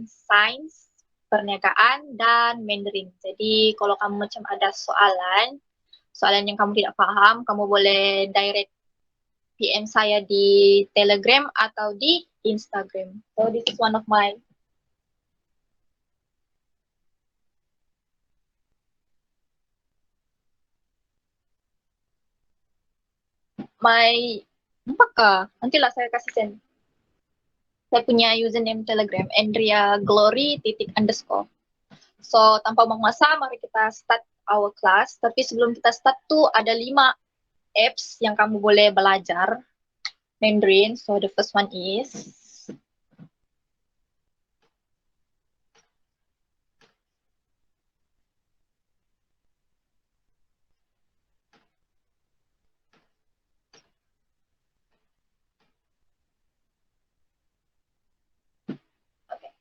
Sains, perniagaan, dan Mandarin. Jadi kalau kamu macam ada soalan yang kamu tidak paham, kamu boleh direct PM saya di Telegram atau di Instagram. So this is one of my apakah? Nantilah saya kasih send. Saya punya username Telegram Andrea Glory titik underscore. So tanpa buang masa, mari kita start our class. Tapi sebelum kita start tuh ada 5 apps yang kamu boleh belajar Mandarin. So the first one is okay.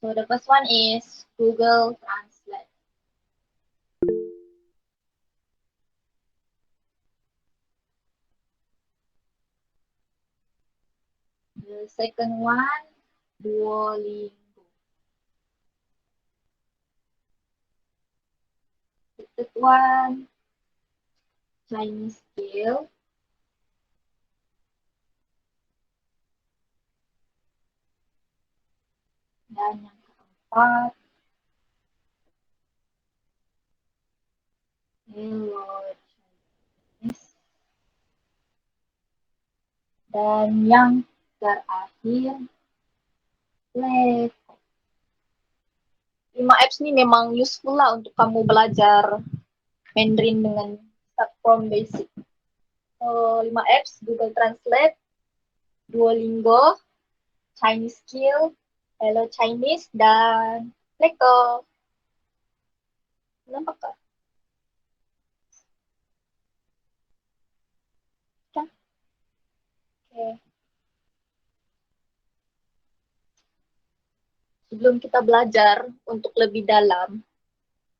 So the first one is Google Translate. The second one, Duolingo. The third one, Chinese Scale. Dan yang keempat, Hello Chinese. Dan yang terakhir, Lego. 5 apps ini memang useful lah untuk kamu belajar Mandarin dengan start from basic. So, 5 apps, Google Translate, Duolingo, Chinese Skill, Hello Chinese, dan Lego. Nampak kah? Oke. Okay. Sebelum kita belajar untuk lebih dalam,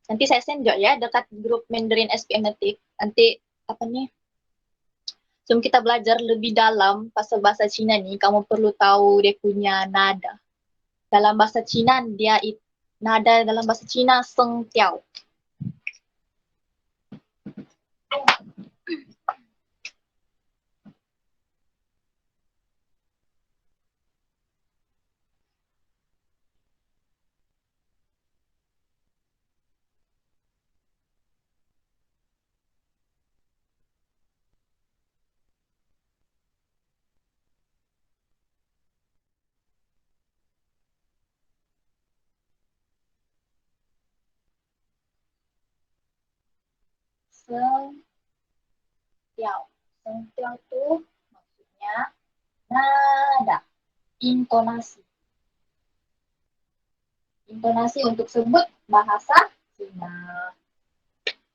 nanti saya send juga ya dekat grup Mandarin SPM nanti apa nih, sebelum kita belajar lebih dalam pasal bahasa Cina nih, kamu perlu tahu dia punya nada. Dalam bahasa Cina, nada dalam bahasa Cina seng tiao. Seng tiao. Seng tiao tuh maksudnya nada, intonasi. Intonasi untuk sebut bahasa Cina.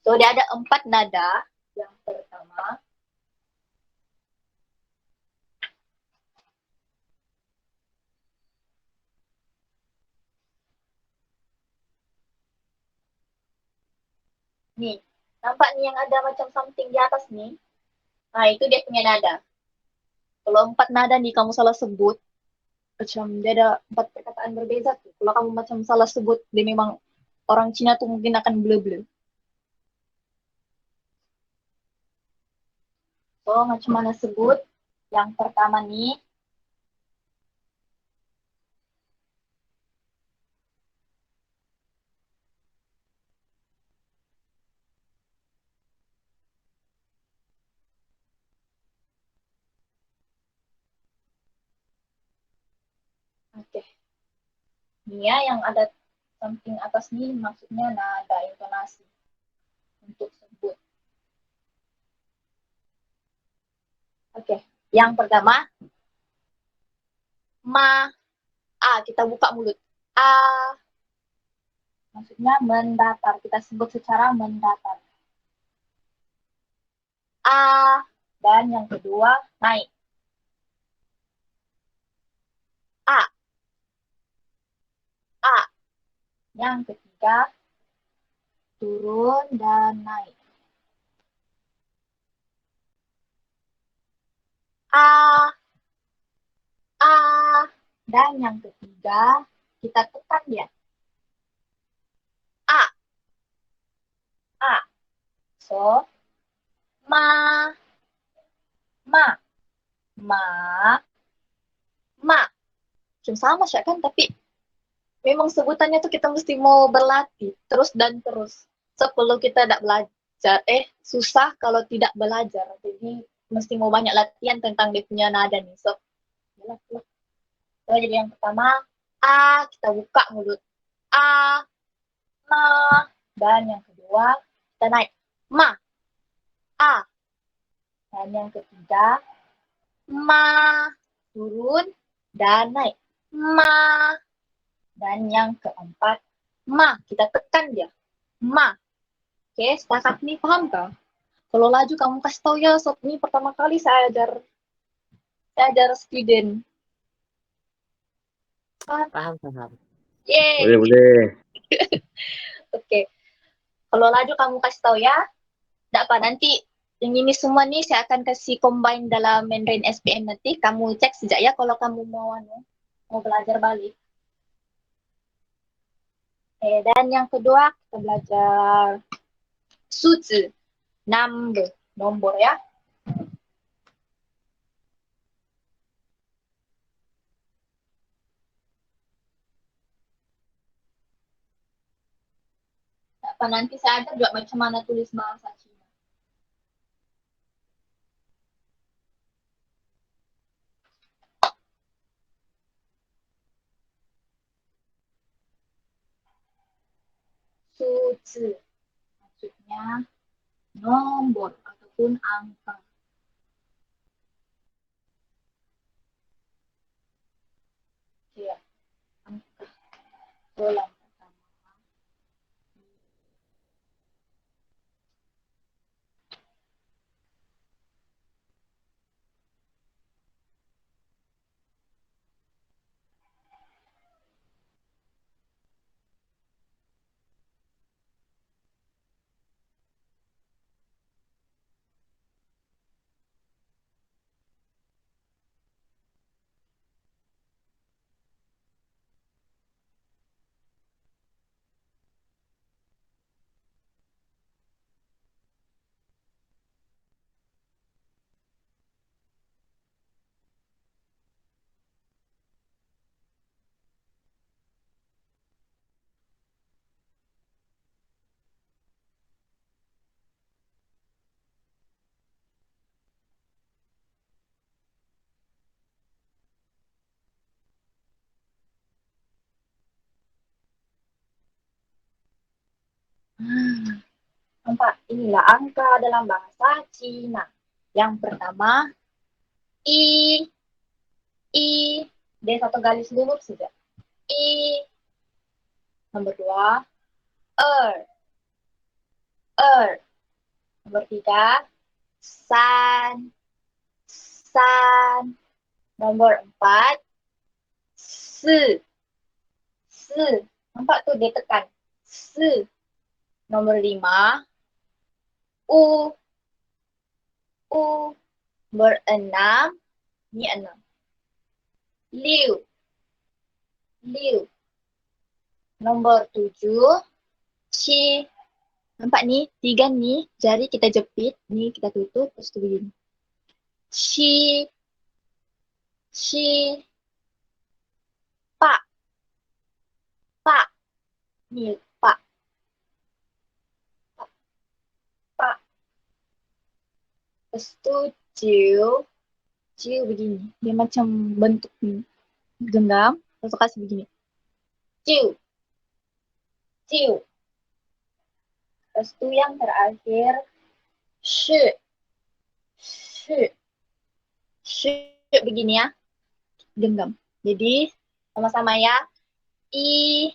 So, dia ada 4 nada. Yang pertama, nih, nampak nih yang ada macam something di atas nih? Nah, itu dia punya nada. Kalau 4 nada nih kamu salah sebut, macam dia ada 4 perkataan berbeza tuh. Kalau kamu macam salah sebut, dia memang orang Cina tuh mungkin akan ble-ble. So, macam mana sebut? Yang pertama nih, oke. Nih ya, yang ada samping atas nih maksudnya nada intonasi untuk sebut. Oke, yang pertama, kita buka mulut. Maksudnya mendatar, kita sebut secara mendatar. Dan yang kedua, naik. A. Yang ketiga, turun dan naik. A. Dan yang ketiga, kita tekan dia. A, A. So, ma, ma, ma, ma. Cuma sama sih kan, tapi memang sebutannya tuh kita mesti mau berlatih terus dan terus. Sebelum kita tidak belajar, susah kalau tidak belajar. Jadi mesti mau banyak latihan tentang dia punya nada nih. So, jadi yang pertama, A, kita buka mulut. A, ma. Dan yang kedua, kita naik. Ma, A. Dan yang ketiga, ma. Turun dan naik. Ma. Dan yang keempat, ma. Kita tekan dia. Ma. Oke, setakat ini paham kah? Kalau laju kamu kasih tahu ya, sob, ini pertama kali saya ajar student. Paham, paham. Yeay. Boleh, boleh. Oke. Kalau laju kamu kasih tahu ya. Tidak apa, nanti yang ini semua nih saya akan kasih combine dalam Mandarin SPM nanti. Kamu cek sejak ya kalau kamu mau belajar balik. Dan yang kedua kita belajar suzi, nomor ya. Apa nanti saya ajar juga macam mana tulis bahasa Cina. Suzi, maksudnya nomor ataupun angka. Ya, angka. Bolang pertama. Empat, inilah angka dalam bahasa Cina. Yang pertama, I, I, dan satu garis lurus saja. I. Nomor dua, er. Nomor tiga, san, san. Nomor empat, se, se. Nampak tuh dia tekan. Se. Nomor lima, u, u. Nomor enam, ini enam. Liu, liu. Nomor tujuh, ci. Nampak nih, tiga nih, jari kita jepit, nih kita tutup, terus tuh begini. Ci, ci, pak, pak, nih pak, pak, pak. Terus tuh ciu, ciu begini, dia macam bentuk genggam, terus kasih begini. Ciu, ciu. Terus tuh yang terakhir, shi, shi, shi begini ya, genggam. Jadi sama-sama ya, i,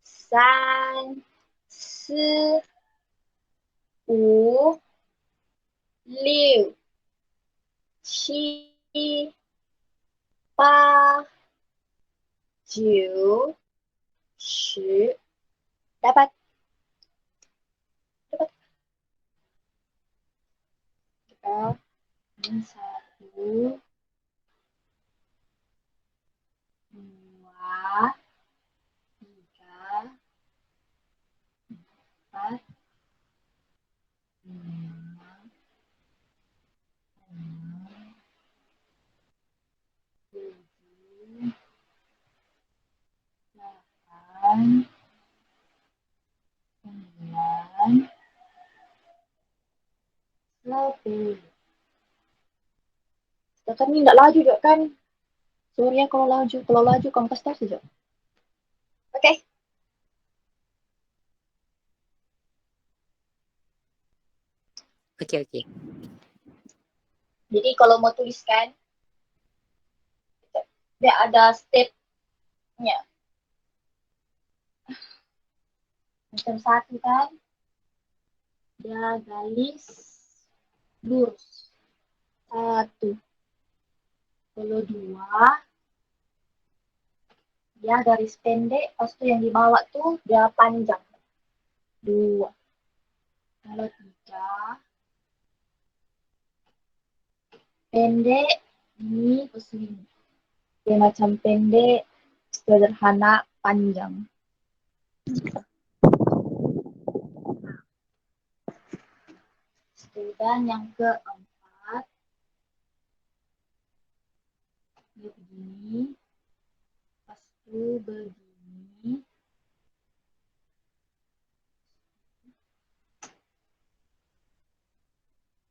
san, si, u, liu, qi, ba, jiu, shi. Dapat? Dapat. Kita ini 1, Kan ini nggak laju juga kan. Sorry ya kalau laju kamu kasih tahu saja. Oke. Oke, oke. Jadi kalau mau tuliskan, dia ada stepnya. Macam satu kan, dia garis lurus. Satu. Kalau dua, dia garis pendek, pas itu yang di bawah tuh dia panjang. Dua. Kalau tiga, pendek, ini kesini. Dia macam pendek, sederhana, panjang. Dan yang keempat, dia begini, pas itu begini.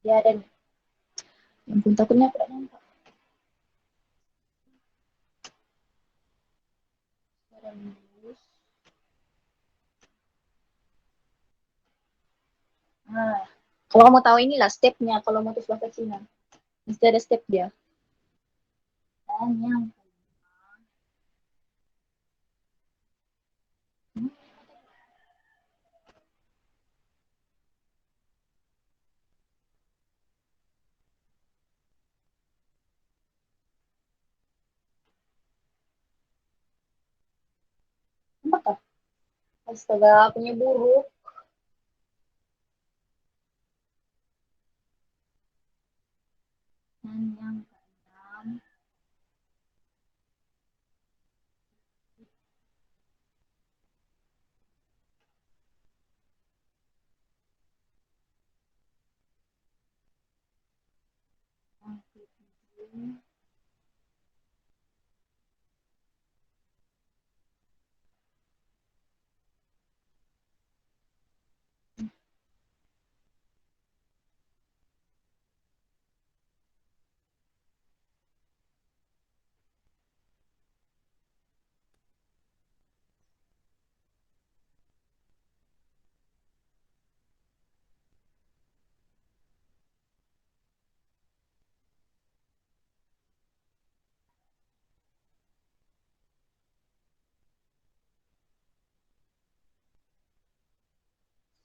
Dia ada nih. Yang pun takutnya aku tidak nampak. Rembus. Nah, kalau kamu tahu inilah stepnya kalau mau tulis bahasa Cina. Mesti ada step dia. Dan yang apa? Astaga, punya buruk. Dan yang keenam, yang ketujuh,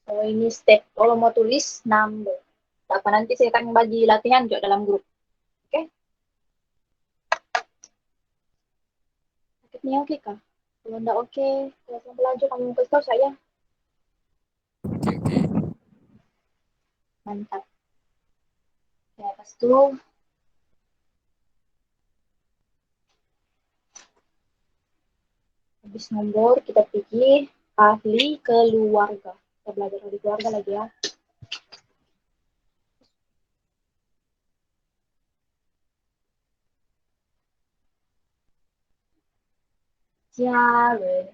so ini step kalau mau tulis number. Apa nanti saya akan bagi latihan juga dalam grup. Oke? Okay? Sakitnya oke okay, kah? Kalau enggak oke, okay, kalau kamu belajar kamu kasih tahu saya. Oke, oke. Mantap. Ya, pas itu habis nomor kita pilih ahli keluarga. Kita belajar ahli keluarga lagi ya. Jaren.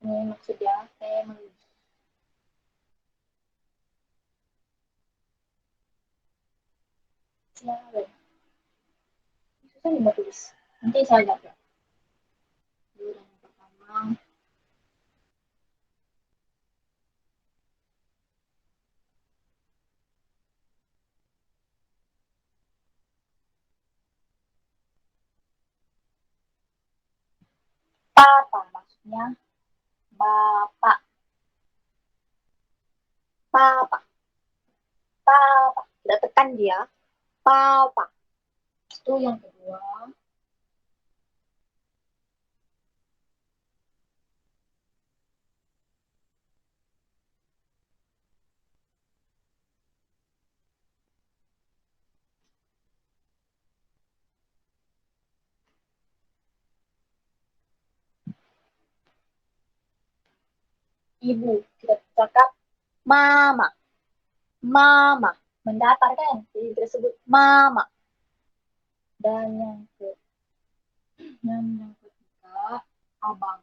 Ini maksudnya family. Jaren. Susah nih mau tulis. Nanti saya lihat ya. Dulu yang pertama. Papa maksudnya bapak. Papa. Papa. Tidak tekan dia. Papa. Itu yang kedua. Ibu. Kita cakap mama. Mama. Mendatar kan? Jadi kita sebut mama. Dan yang ketiga, abang.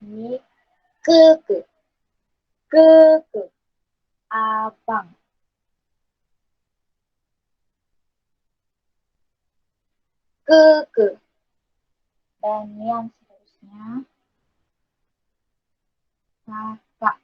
Ini ke ke abang, ke dan yang seterusnya kakak.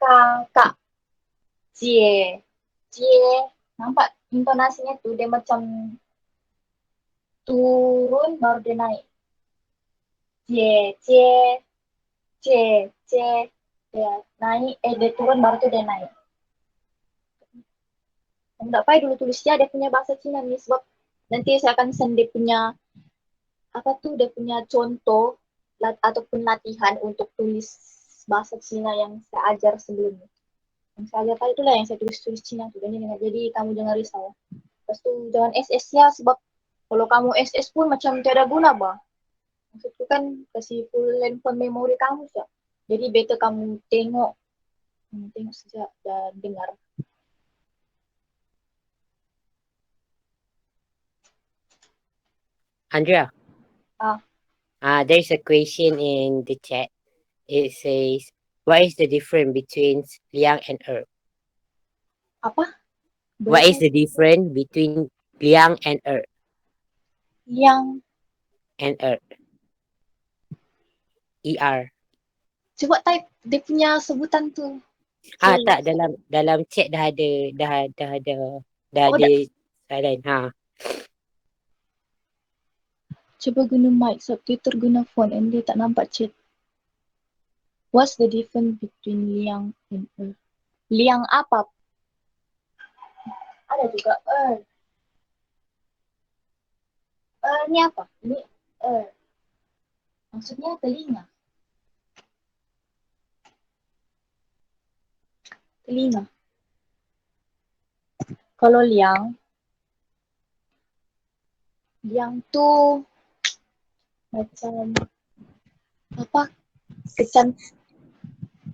Kakak, cie, cie, nampak intonasinya tuh dia macam turun baru dia naik. Cie, cie, cie, cie, dia naik, dia turun baru tuh dia naik. Enggak payah dulu tulis ya dia punya bahasa Cina nih sebab nanti saya akan send dia punya apa tuh dia punya contoh ataupun latihan untuk tulis bahasa Cina yang saya ajar sebelumnya. Yang saya ajar tadi itulah yang saya tulis Cina tuh. Jadi kamu jangan risau. Lepas itu jangan SS ya sebab kalau kamu SS pun macam tiada guna bah. Maksudku kan kasih full handphone memori kamu sih. Jadi better kamu tengok saja dan dengar. Andrea, Ah, there's a question in the chat. It says, what is the difference between Liang and Er? apa? What is Boleh the difference between Liang and Er? yang And Er. ER. coba type dia punya sebutan tuh. Tak Full. dalam chat dah Oh, ada silent. coba guna mic sebab Twitter guna phone and dia tak nampak chat. What's the difference between Liang and Er? Liang apa? Ada juga Er. Ni apa? Ni Er. Maksudnya telinga. Telinga. Kalau Liang tuh macam apa? Kecan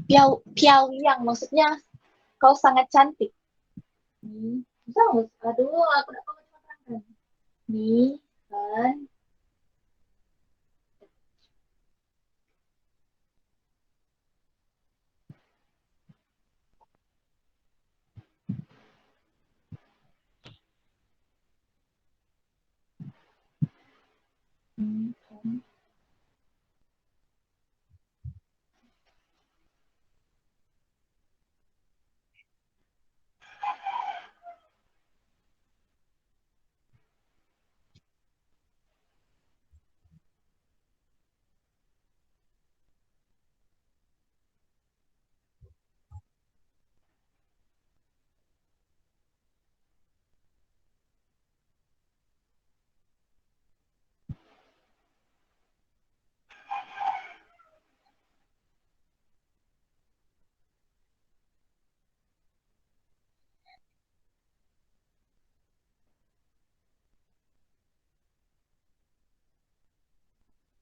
piau Liang maksudnya kau sangat cantik. Aduh, aku tak tahu macam mana. Ni kan kan.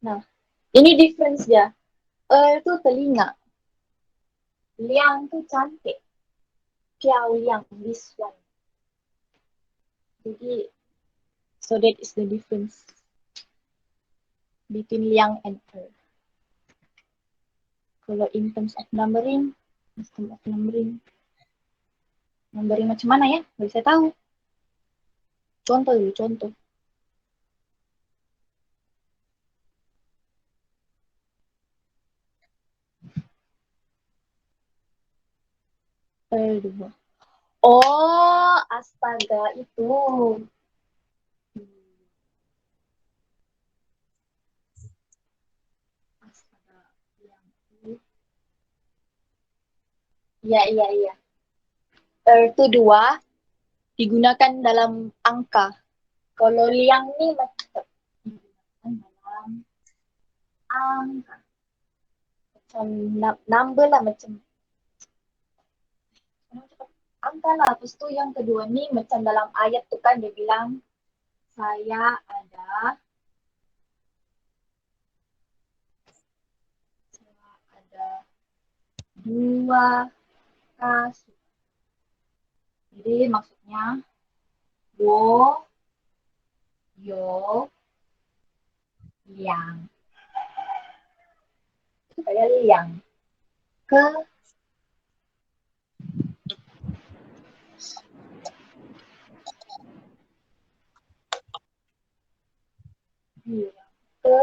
Nah, ini difference dia. Itu telinga. Liang tuh cantik. Piao Liang, this one. Jadi, so that is the difference between Liang and Er. Kalau in terms of numbering, numbering macam mana ya? Nggak bisa tahu. Contoh dulu, contoh. Dua. Oh, astaga itu. Astaga, yang itu. Iya, iya, iya. Itu dua digunakan dalam angka. Kalau liang nih macam digunakan dalam angka. Macam number lah macam angka lah. Terus tu yang kedua ni macam dalam ayat tu kan dia bilang saya ada dua kasut. Jadi maksudnya wo yo liang. Supaya liang ke liang ke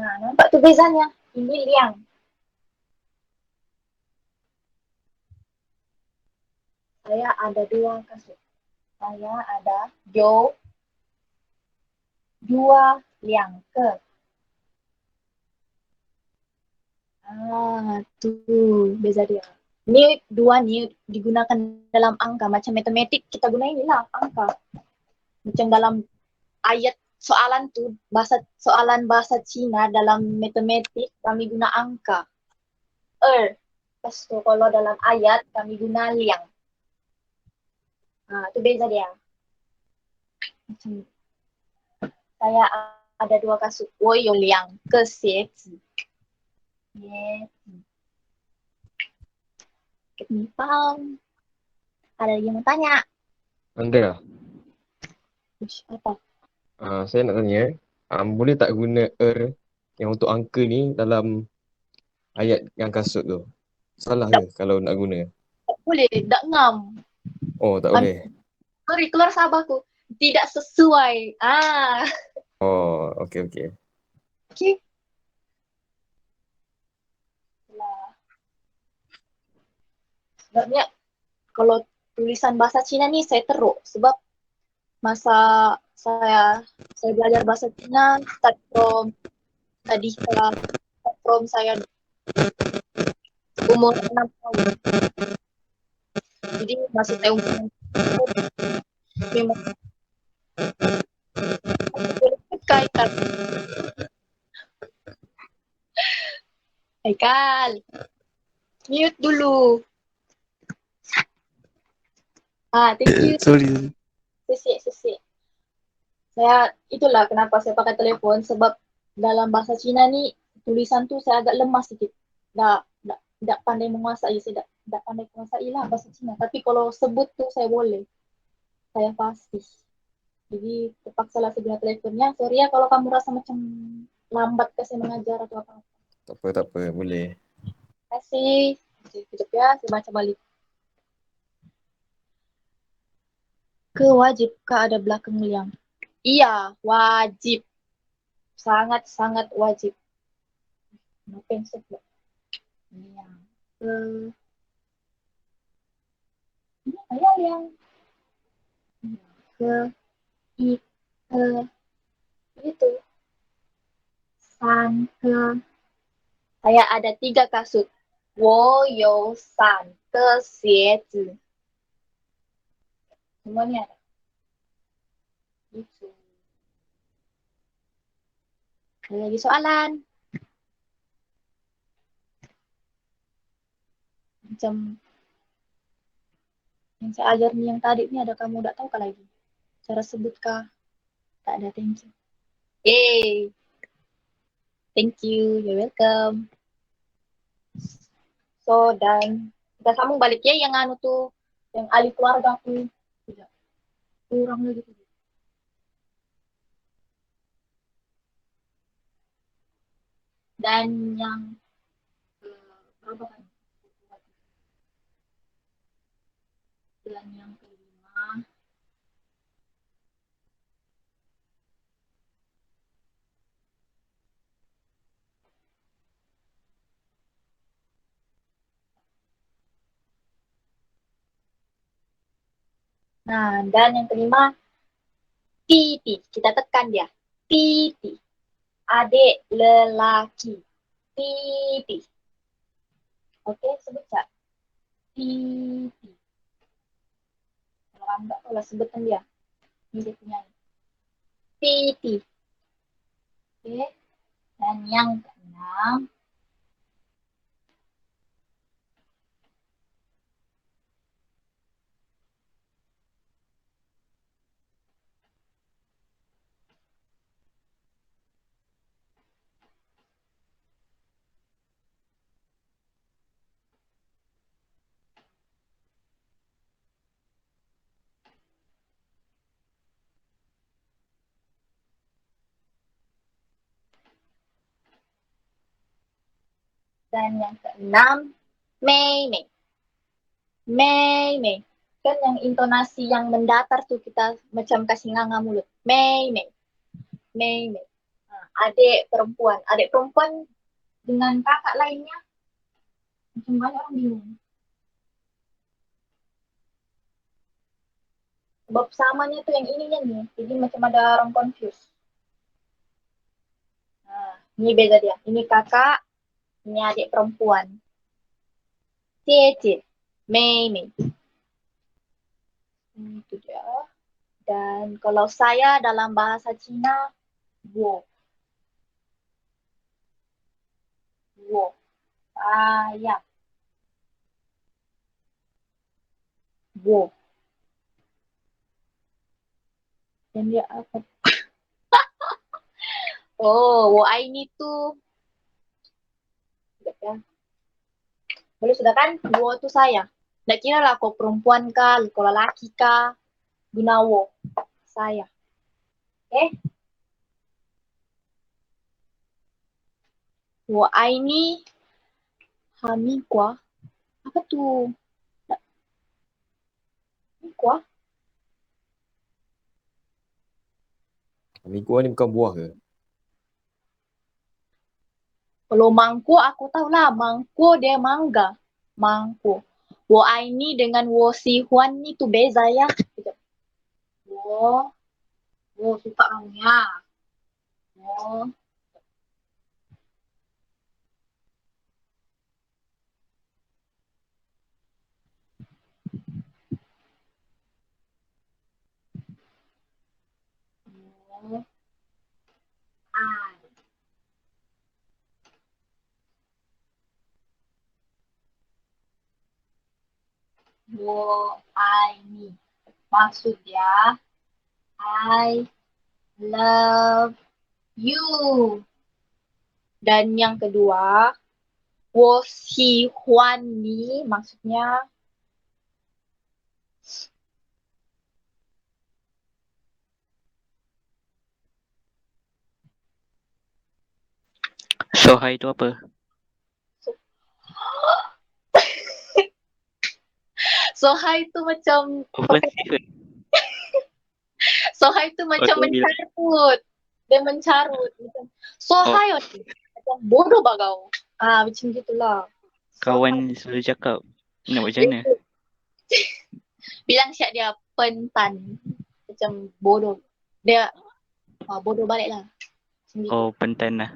Nah, nampak tuh bezanya. Ini liang. Saya ada dua kasut. Saya ada yo dua liang ke. Tuh beza dia. Ini dua nih digunakan dalam angka. Macam matematik kita gunain lah angka. Macam dalam ayat soalan tuh soalan bahasa Cina dalam matematik kami guna angka. Pas tuh kalau dalam ayat kami guna liang. Nah, itu beza dia. Macam saya ada dua kasut. Wo yo liang ke seti. Yes. Ketipang. Ada yang mau tanya? Anda, Ush, apa? saya nak tanya, boleh tak guna yang untuk angka ni dalam ayat yang kasut tu? Salah Tak, ke kalau nak guna? tak boleh, tak ngam. Oh, tak boleh. Sorry, keluar sabarku. Tidak sesuai. Oh, okey okey. Okay. Lah. Sebabnya kalau tulisan bahasa Cina nih saya teruk sebab masa saya belajar bahasa Cina start from tadi start from saya umur 6 tahun. Jadi masih saya umur 6 tahun memang kaitan. Haikal, mute dulu. Thank you. Sorry. Sisi. Saya itulah kenapa saya pakai telepon sebab dalam bahasa Cina nih tulisan tuh saya agak lemah sedikit. Tidak pandai menguasai, saya tidak pandai menguasai lah bahasa Cina. Tapi kalau sebut tuh saya boleh, saya pasti. Jadi terpaksa lah saya guna teleponnya. Sorry ya kalau kamu rasa macam lambat ke saya mengajar atau apa. Tak apa, boleh. Terima kasih. Sekejap ya, saya baca balik. Kewajibkah ada belakang liang? Iya, wajib. Sangat-sangat wajib. Kenapa yang sebut? Liang. Ini saya liang. Ke, i, ke, itu. San, ke. Saya ada 3 kasut. Wo you san ke xie semuanya ada. Itu. Ada lagi soalan? Macam yang saya ajar nih yang tadi nih ada kamu udah tahu kah lagi? Cara sebut kah? Tak ada, thank you. Thank you, you're welcome. So, dan kita sambung balik ya yang anu tuh, yang ahli keluarga tuh. Tidak, kurang lagi tuh. Dan yang berapa kan? Dan yang kelima, Nah, dan yang kelima, titi. Kita tekan dia. Titi. Adik lelaki. Titi. Oke, sebut tak? Titi. Kalau kamu nggak tahu lah sebutan dia. Ini dia punya. Titi. Oke. Dan yang keenam, Mei Mei. Mei Mei. Kan yang intonasi yang mendatar tuh kita macam kasih nganga mulut. Mei Mei. Mei Mei. Nah, adik perempuan. Adik perempuan dengan kakak lainnya macam banyak orang bingung. Sebab samanya tuh yang ininya nih. Jadi macam ada orang confused. Nah, ini beda dia. Ini kakak, ini adik perempuan. Cie, Mei Mei. Itu dia. Dan kalau saya dalam bahasa Cina, wo. Wo. Saya. Wo. Dan dia apa? Oh, wo ini tuh. Ya. Boleh sudah kan? Wo tuh saya. Nggak kira lah kau perempuan kah, kau lelaki kah, guna wo. Saya. Oke? Wo ini hamikwa. Apa tuh? Hamikwa? Minggu ni bukan buah ke? Kalau mangko aku tahu lah, mangko dia mangga. Mangko. Wo ini dengan wo si Huan itu beza ya. Wo, wo suka orangnya. Wo, wo, ai. Wo ini. Maksud ya, I love you. Dan yang kedua, wo si Huan ni maksudnya Sohai itu apa? Sohai itu macam Ofensif ke? Sohai itu macam Oh, dia mencarut. Dia mencarut. Macam, Sohai macam bodoh bagau. Ah, macam gitulah. kawan selalu cakap. Nak buat macam mana? Bilang siap dia pentan. Macam bodoh. Dia bodoh balik lah. Macam gitu. Oh, pentan lah.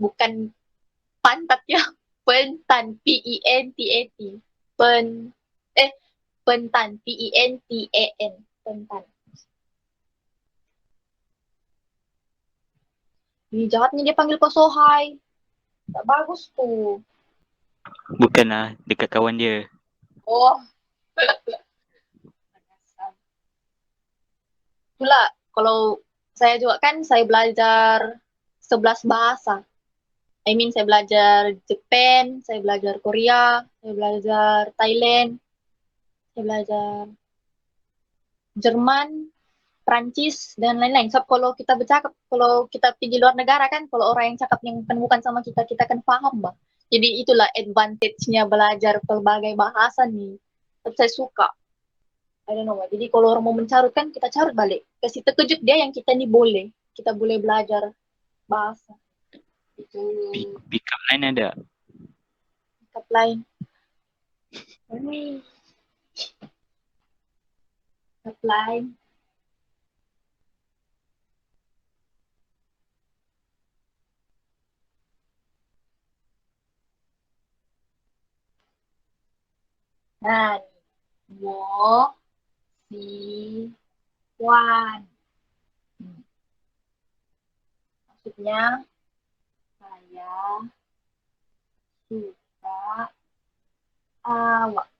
Bukan pantat ya. Pentan. P-E-N-T-A-T. Pentan. P-E-N-T-A-N. Pentan. Ini jahatnya dia panggil kau Sohai. Tak bagus tuh. Bukan lah, dekat kawan dia. Oh. Itulah, kalau saya juga kan saya belajar 11 bahasa. I mean saya belajar Jepang, saya belajar Korea, saya belajar Thailand, saya belajar Jerman, Prancis, dan lain-lain. So, kalau kita bercakap, kalau kita pergi luar negara kan, kalau orang yang cakap yang bukan sama kita, kita kan paham, bah. Jadi itulah advantage-nya belajar pelbagai bahasa nih. Tapi saya suka. I don't know. Jadi kalau orang mau mencarut kan, kita carut balik. Kasih terkejut dia yang kita nih boleh. Kita boleh belajar bahasa. Itu Pick up line ada. sikap lain. Ini Apply. Nah, 我喜欢. Maksudnya saya suka awak.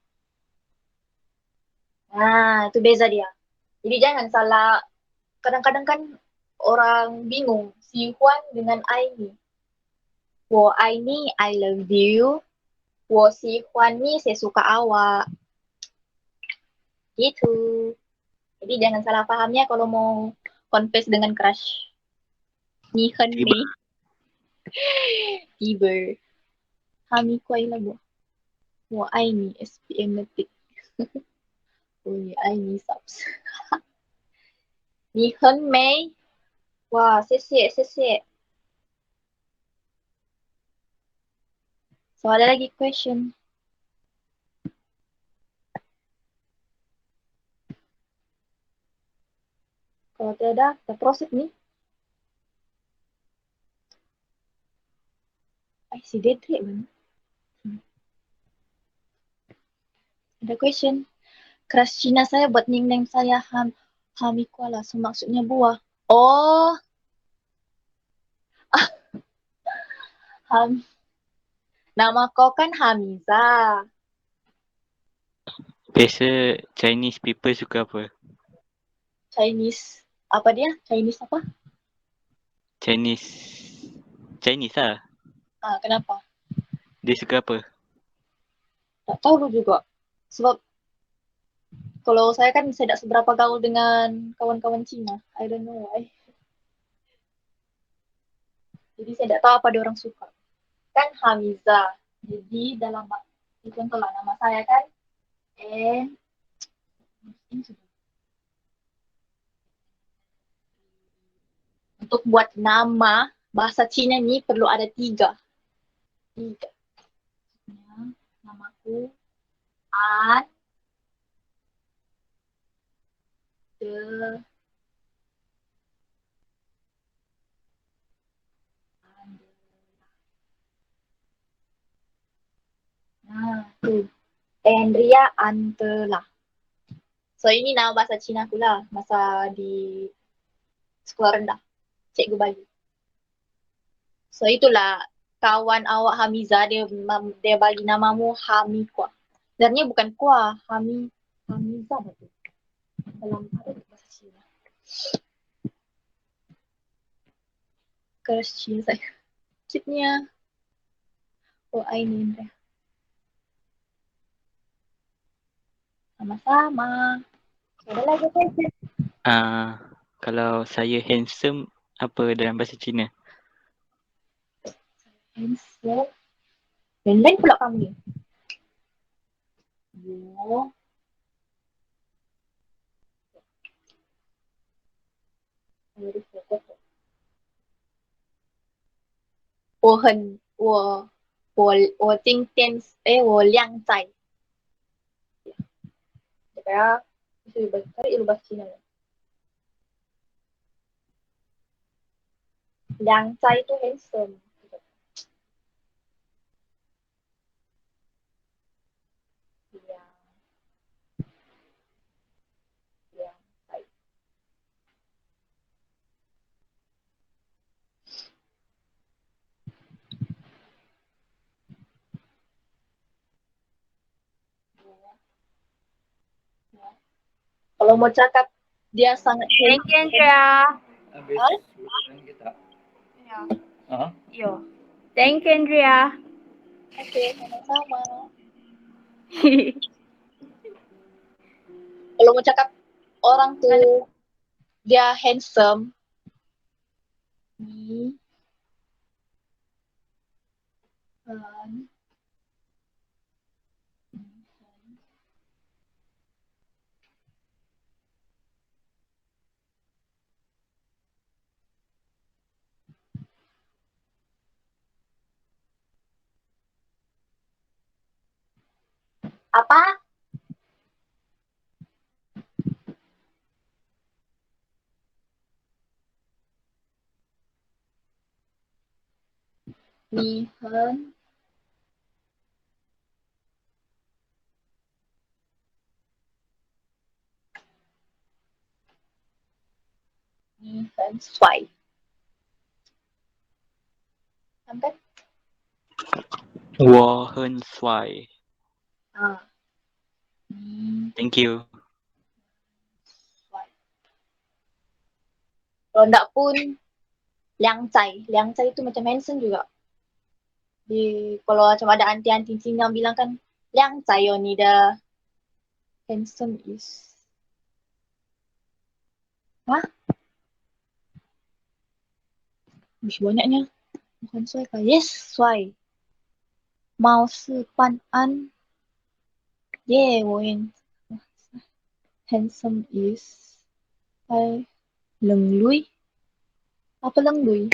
Nah, itu beza dia. Jadi jangan salah. Kadang-kadang kan orang bingung si Huan dengan I ni. 我爱你 I love you. 我喜欢你 saya suka awak. Gitu. Jadi jangan salah pahamnya kalau mau confess dengan crush. Ni hen Tiba. mei. Tiba. Hami kuai lah buah. 我爱你 SPM ngetik. 我也爱你 subs. 你很美. Wah, 谢谢, 谢谢. So, ada lagi question. Kalau tidak, kita proses nih. Si Dedrick mana? Ada question. Crush Cina saya buat nickname saya Hamikuala. So, maksudnya buah. Oh. Nama kau kan Hamiza. Biasa Chinese people suka apa? Chinese. Apa dia? Chinese apa? Chinese lah. Kenapa? Dia suka apa? Tak tahu juga. Sebab kalau saya kan tidak seberapa gaul dengan kawan-kawan Cina. I don't know why. Jadi saya tidak tahu apa dia orang suka. Kan Hamiza. Jadi dalam contohlah nama saya kan. Untuk buat nama bahasa Cina ni perlu ada 3. Namaku An de tu. Andrea Antela. So ini nama bahasa Cina aku lah. Masa di sekolah rendah. Cikgu bagi. So itulah kawan awak Hamiza dia bagi namamu Hamikwa. Sebenarnya bukan Kwa, Hamiza betul. Dalam bahasa Cina. Crush Cina saya. Cute-nya. Oh, ini Andrea. Sama-sama. Ada lagi question? Kalau saya handsome, apa dalam bahasa Cina? Handsome. Lain-lain pula kamu ni. Yo. 我今天我靓仔。Kaya cari ilmu bahasa Cina. 靓仔 itu handsome. Kalau mau cakap dia sangat Thank you, Andrea. Hah? Yo. Thank you, Andrea. Oke, sama-sama. Kalau mau cakap orang tuh dia handsome. Apa? 你很帅。Paham kan? 我很帅 Ah. Ni Thank you.帅. Kalau enggak pun Liang Cai. Liang Cai itu macam handsome juga. Kalau macam ada anti-anti Cina bilang kan, Liang Cai oh ni dah handsome is. Hah? Bisa banyaknya. Bukan suai kah? Yes, suai. Mao Si Pan An. Yeah, Win. Handsome is. Hai. Leng Lui. Apa Leng Lui?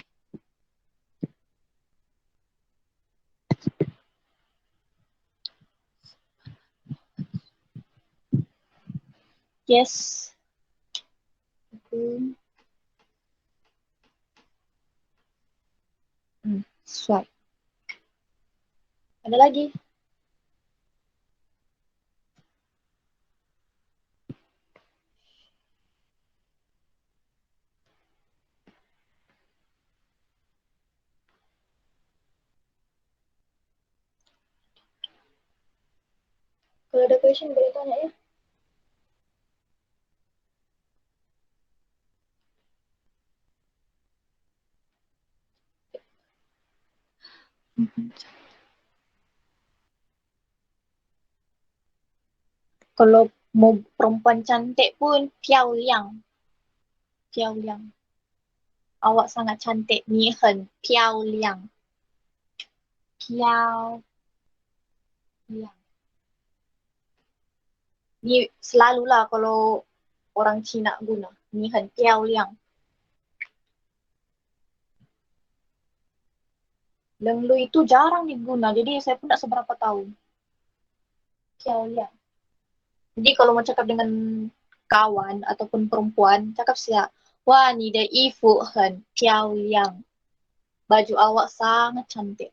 Yes. Suai. Ada lagi? Kalau ada question boleh tanya ya. Kalau mau perempuan cantik pun Piao Liang. Piao Liang. Awak sangat cantik. Ni hen Piao Liang. Piao Liang. Ni selalulah kalau orang Cina guna. Ni hen Piao Liang. Leng Lui itu jarang diguna. Jadi saya pun tak seberapa tahu. Piao Liang. Jadi kalau mau cakap dengan kawan ataupun perempuan, cakap siap. Wah, ni dia Ifu hen Piao Liang. Baju awak sangat cantik.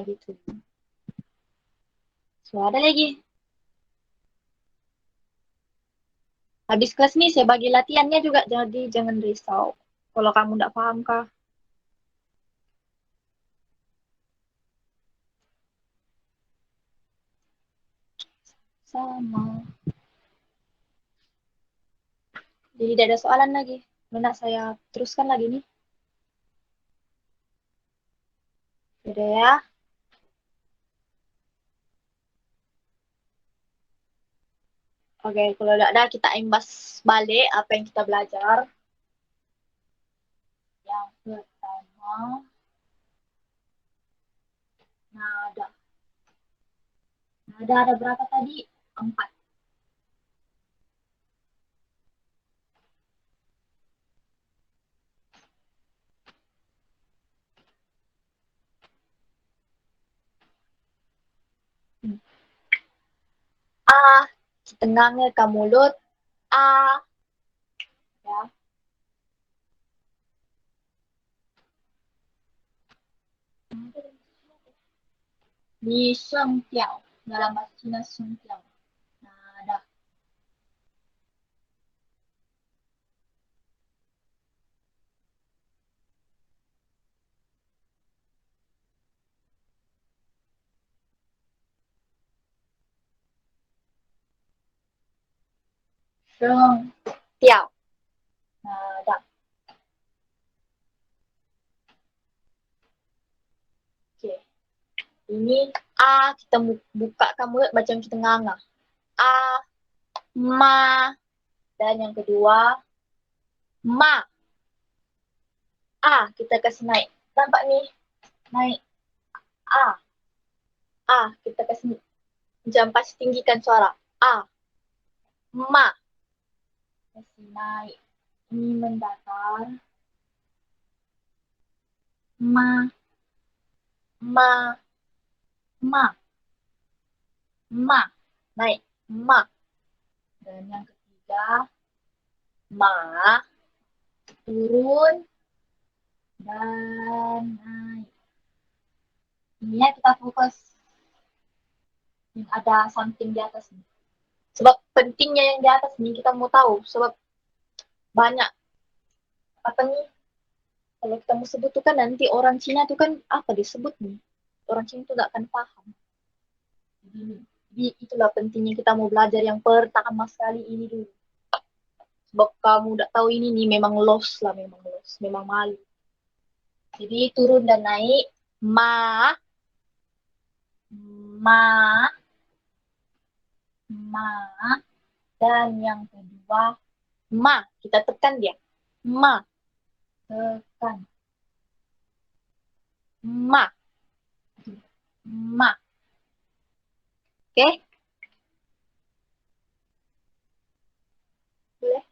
Gitu. So, ada lagi. Habis kelas ni saya bagi latihannya juga, jadi jangan risau. Kalau kamu tak paham kah? Sama. Jadi tidak ada soalan lagi. Nak saya teruskan lagi nih. Sudah ya. Oke, kalau tidak ada kita imbas balik apa yang kita belajar. Yang pertama, nada. Nada ada berapa tadi? 4. A, tengahnya ke mulut. A. Ya. Di Sheng Tiao. Dalam bahasa Cina Sheng Tiao. Nada. Sheng Tiao. Nada. Oke. Ini A, kita bukakan mulut macam kita nganga. A, ma. Dan yang kedua, ma. A, kita kasih naik. Nampak ni? Naik. A. A, kita kasih macam pasti tinggikan suara. A. Ma. Kasih naik. Ini mendatar. Ma. Ma. Ma. Ma. Naik. Ma. Dan yang ketiga, ma. Turun. Dan naik. Ini ya kita fokus. Ada something di atas nih. Sebab pentingnya yang di atas nih kita mau tahu. Sebab banyak apa nih? Kalau kita mau sebut tuh kan nanti orang Cina tuh kan apa disebut nih? Orang Cina tuh gak akan paham. Jadi itulah pentingnya kita mau belajar yang pertama sekali ini dulu. Sebab kamu udah tahu ini nih memang lost lah, memang malu. Jadi turun dan naik ma, ma, ma, dan yang kedua ma, kita tekan dia, ma, tekan, ma, ma, oke? Boleh?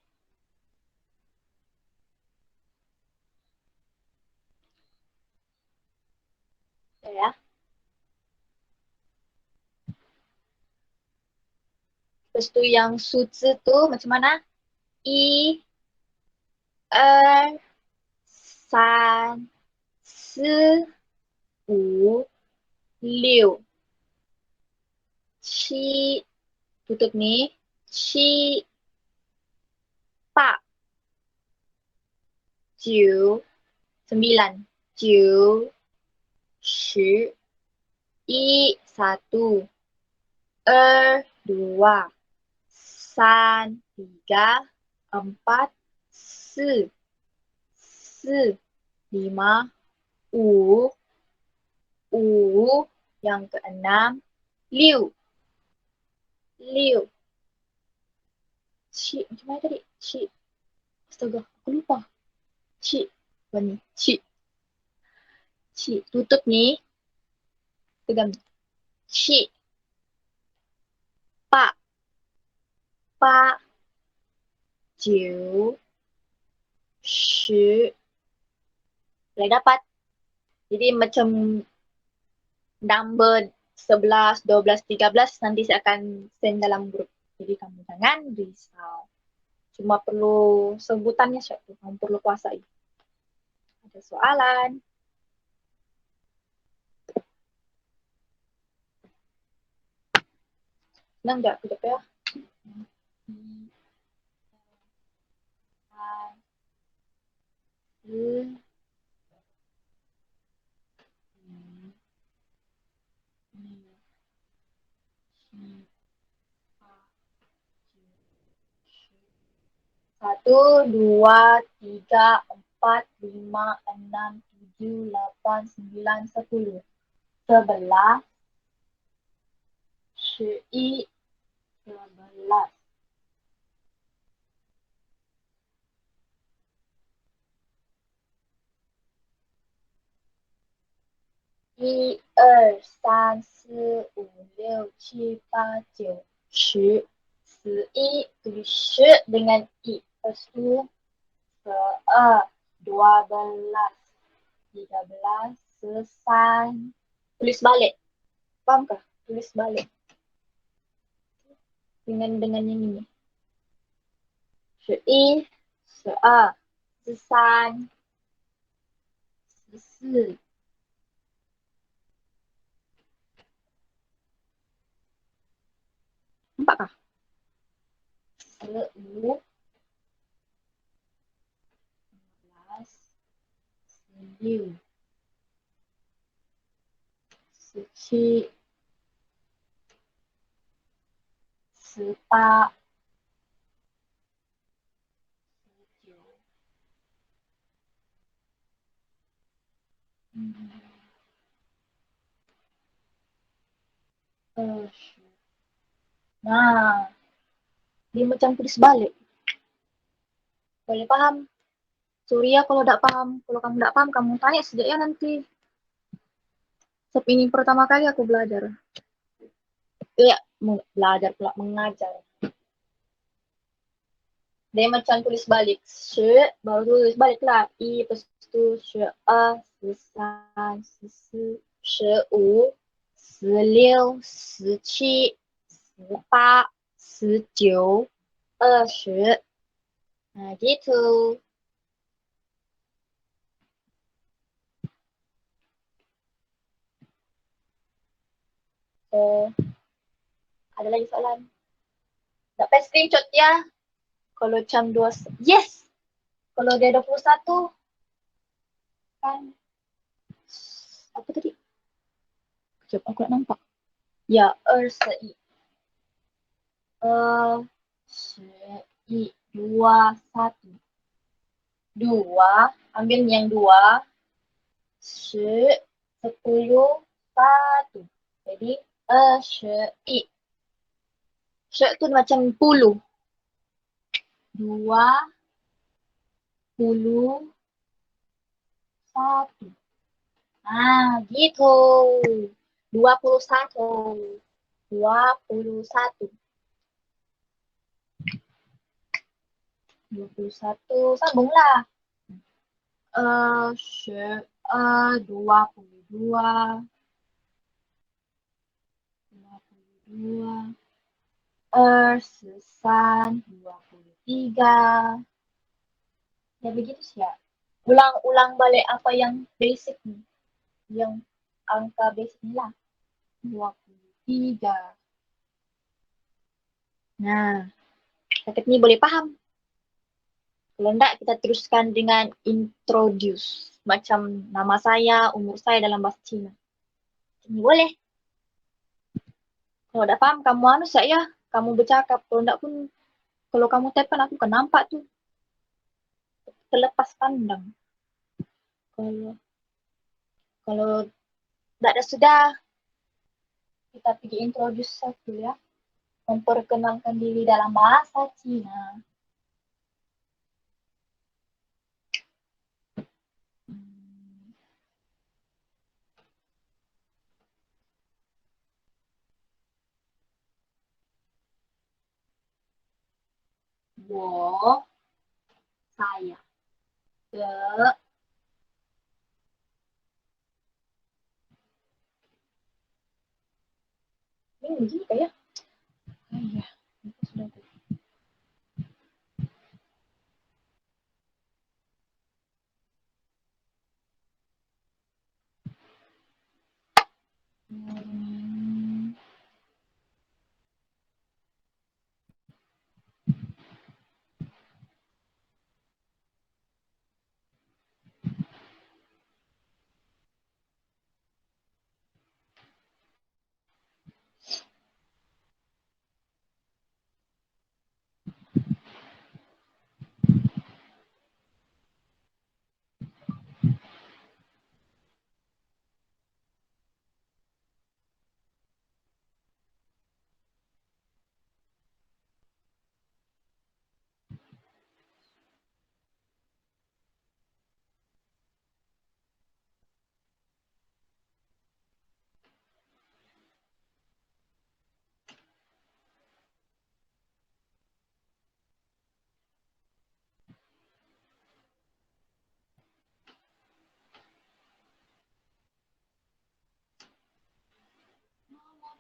Ya. Terus tuh yang suci tuh macam mana? I, er, san, si, u, liu. Ci, tutup nih. Ci, pa, jiu, 9. Jiu, shi, i, 1. Er, 2. San, 3. 4. Si, 5. U, yang keenam. Liu, Ci, macam mana tadi? Ci, astaga, aku lupa. Ci, apa nih? Ci, tutup nih. Pegang. Ci, pa, jiu, shi. Boleh dapat. Jadi macam number 11, 12, 13 nanti saya akan send dalam grup. Jadi kamu jangan risau. Cuma perlu sebutannya saja, kamu perlu kuasai. Ada soalan? Senang nggak? Kejap ya. Satu, dua, tiga, 4, 5, 6, 7, 8, 9, 10. 11, 11. I, 2, 3, 4, 5, 6, 7, 8, 9, 10. 11, tulis 10 dengan I. Lepas tu 12, 13, 14. Tulis balik. Faham kah? Tulis balik. Dengan yang ini. 11, 12, 13, 14. Nampak kah? 15, 16, 17, 18, 19. Nah, dia macam tulis balik. Boleh paham? Surya kalau tidak paham, kalau kamu tidak paham, kamu tanya sejak ya nanti. Sebab ini pertama kali aku belajar. Ya, belajar pula, mengajar. Dia macam tulis balik. Baru tulis balik lah. I, lepas tu, 12, 13, 14, 15, 16, 17, 18, 19, 20. Nah, gitu. So, ada lagi soalan? Dapat screenshot ya. Kalau jam 2, yes! Kalau dia 21, kan, apa tadi? Sekejap, aku nak nampak. Ya, 21. 21. 2, ambil yang 2. 10, 1. Jadi, 11. 10 tu macam puluh. 21. Gitu. 21. 21. 21. Sambunglah. 22. 22. 23. Ya begitu sih ya. Ulang-ulang balik apa yang basic nih. Yang angka basic ni lah. 23. Nah, sakit ni boleh paham. Kalau enggak, kita teruskan dengan introduce. Macam nama saya, umur saya dalam bahasa Cina. Ini boleh. Kalau enggak paham, kamu anu saya. Kamu bercakap. Kalau enggak pun, kalau kamu telepon, aku kan nampak tuh. Terlepas pandang. Kalau enggak ada sudah, kita pergi introduce satu ya. Memperkenalkan diri dalam bahasa Cina. saya的 ini juga ya. Iya, itu sudah tuh.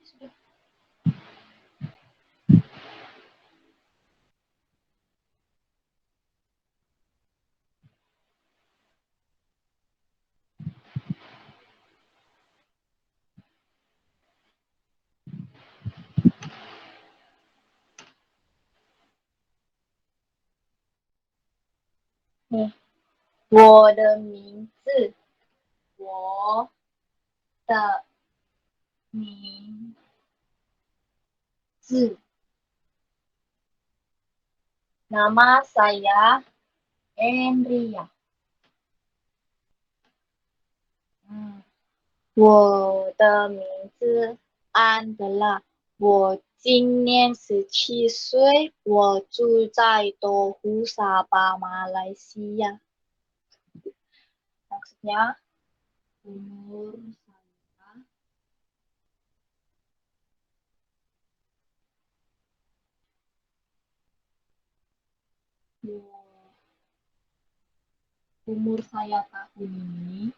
Sudah. 我的名字，我的名字，nama saya Andrea。我的名字安德拉，我今年17岁，我住在多湖沙巴，马来西亚。Maksudnya umur saya umur saya tahun ini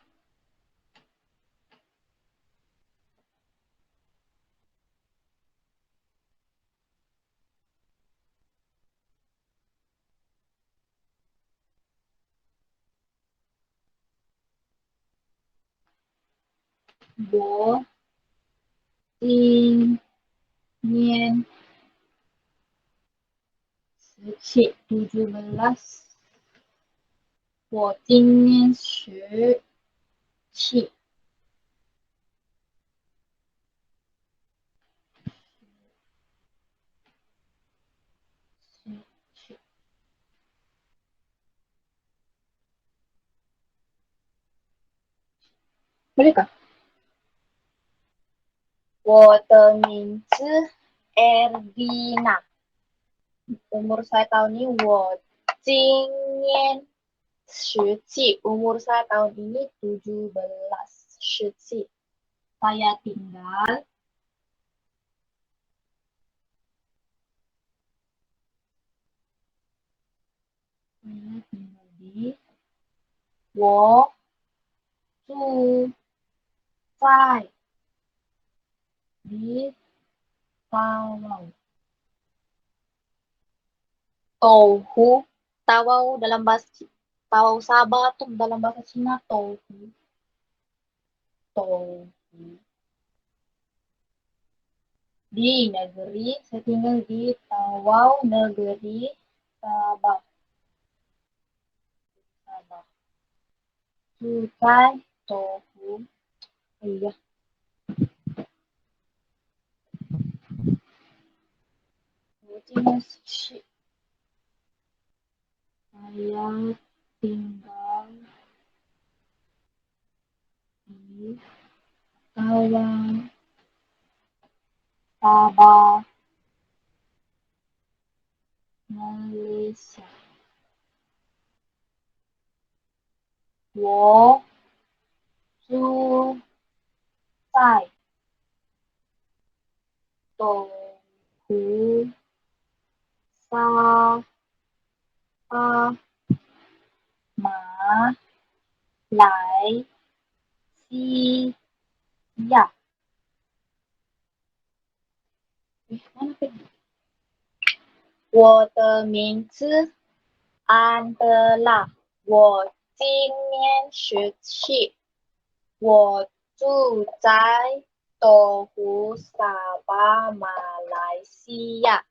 今年17 17我今年17boleh kah? 我的名字 Ervina. Umur saya tahun ini 我今年17. Umur saya tahun ini 17. 17. Saya tinggal di 我住在 di Tawau. Tohu. Tawau dalam bahasa Tawau Sabah tuh dalam bahasa Cina Tohu. Tohu. Di negeri, saya tinggal di Tawau, negeri Sabah. Sabah. Sukai Tohu. Iya. Saya tinggal di Tawau, Sabah, Malaysia. 我住在斗湖沙巴马来西亚。mana pergi? 我的名字安德拉，我今年17，我住在斗湖沙巴马来西亚。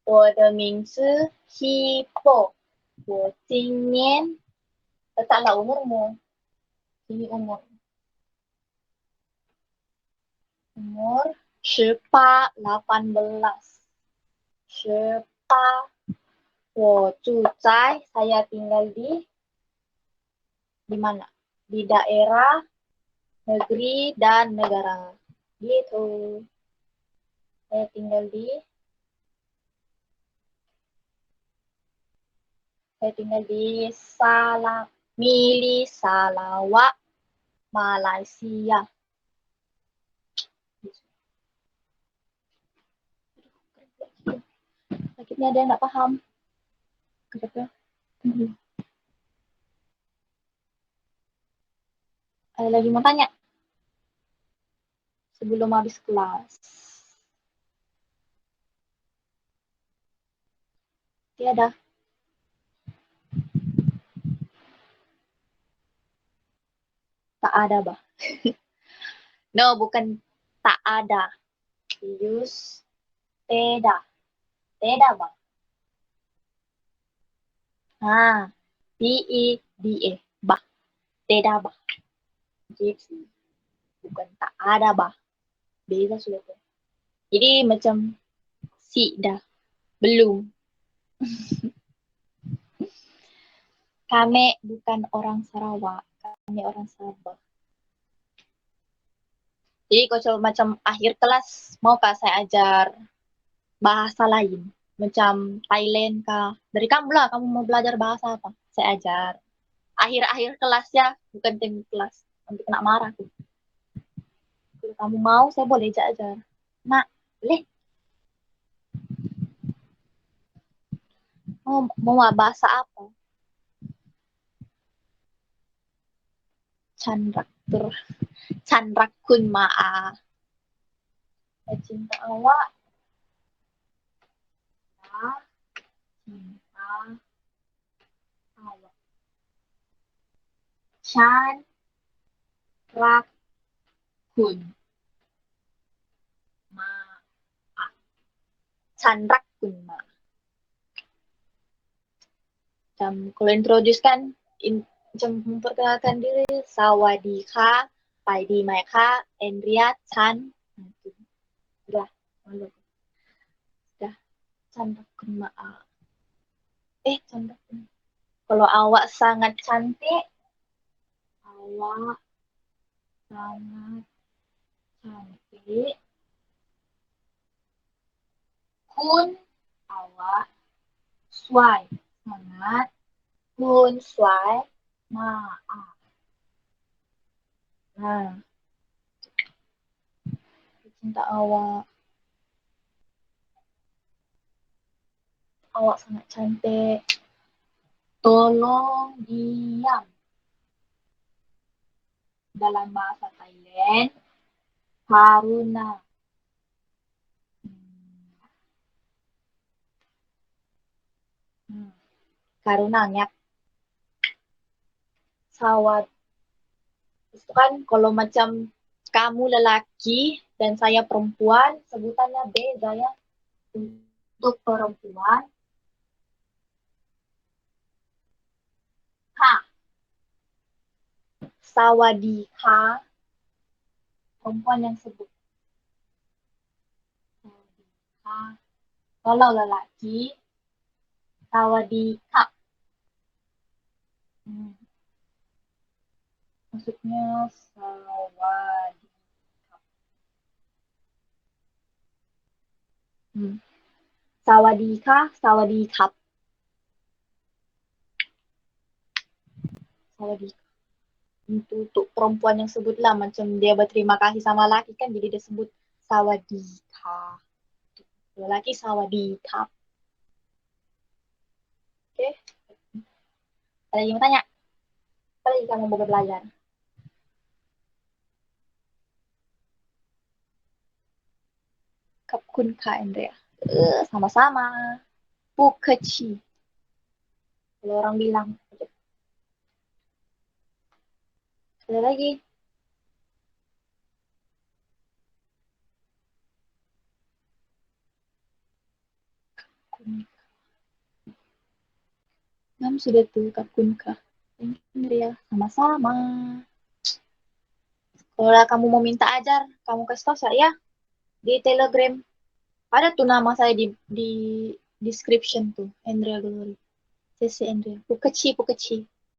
我的名字 Hipo， 我今年 letaklah umurmu. Ini umur 18. 18. 我住在 saya tinggal di mana? Di daerah, negeri, dan negara. Gitu. Saya tinggal di Mili Sarawak, Malaysia. Sakitnya ada yang nggak paham. Kenapa? Ada lagi mau tanya? Sebelum habis kelas. Tiada. Tak ada, bah. No, bukan tak ada. Use teda. Teda, bah. D-E-D-E. Bah. Teda, bah. Gitu. Bukan tak ada, bah. Beza sudah tuh. Jadi macam si dah. Belum. Kami bukan orang Sarawak. Kami orang Sabah. Jadi kalau macam akhir kelas, maukah saya ajar bahasa lain? Macam Thailand kah? Dari kamu lah, kamu mau belajar bahasa apa? Saya ajar. Akhir-akhir kelas ya, bukan tim kelas. Nanti kena marah tuh. Kalau kamu mau, saya boleh ajar. Nah, boleh. Mau bahasa apa? Chandrak kun ma'a. Saya cinta awak. Saya cinta awak. Chandrak kun ma Chandra kun ma. Kalau introduce kan macam memperkenalkan diri, sawadika, pai di mai ka, Andrea, Chan. Udah, malu. Udah, Chandra kun ma. Chandra kun. Kalau awak sangat cantik, awak sangat cantik. Kun, awak suai, sangat. Kun, suai, maaf. Nah, cinta awak. Awak sangat cantik. Tolong diam. Dalam bahasa Thailand, karuna. Karuna ngap. Sawat. Itu kan kalau macam kamu lelaki dan saya perempuan, sebutannya beda ya. Untuk perempuan, ha. Sawadika, perempuan yang sebut. Sawadika. Kalau lelaki, sawadika. Maksudnya sawadika. Sawadika, sawadikap. Sawadika. Untuk perempuan yang sebutlah macam dia berterima kasih sama laki kan, jadi dia sebut sawadika. Lelaki sawadikap. Oke. Ada yang mau tanya? Apa lagi kamu mau belajar? Kapkun Kak Andrea. Sama-sama. Pukeci. Kalau orang bilang. Ada lagi? Sudah tuh Kapkun Kak Andrea. Sama-sama. Kalau kamu mau minta ajar, kamu kasih tahu saya di Telegram. Ada tuh nama saya di description tuh, Andrea Glory. CC Andrea. Pukeci.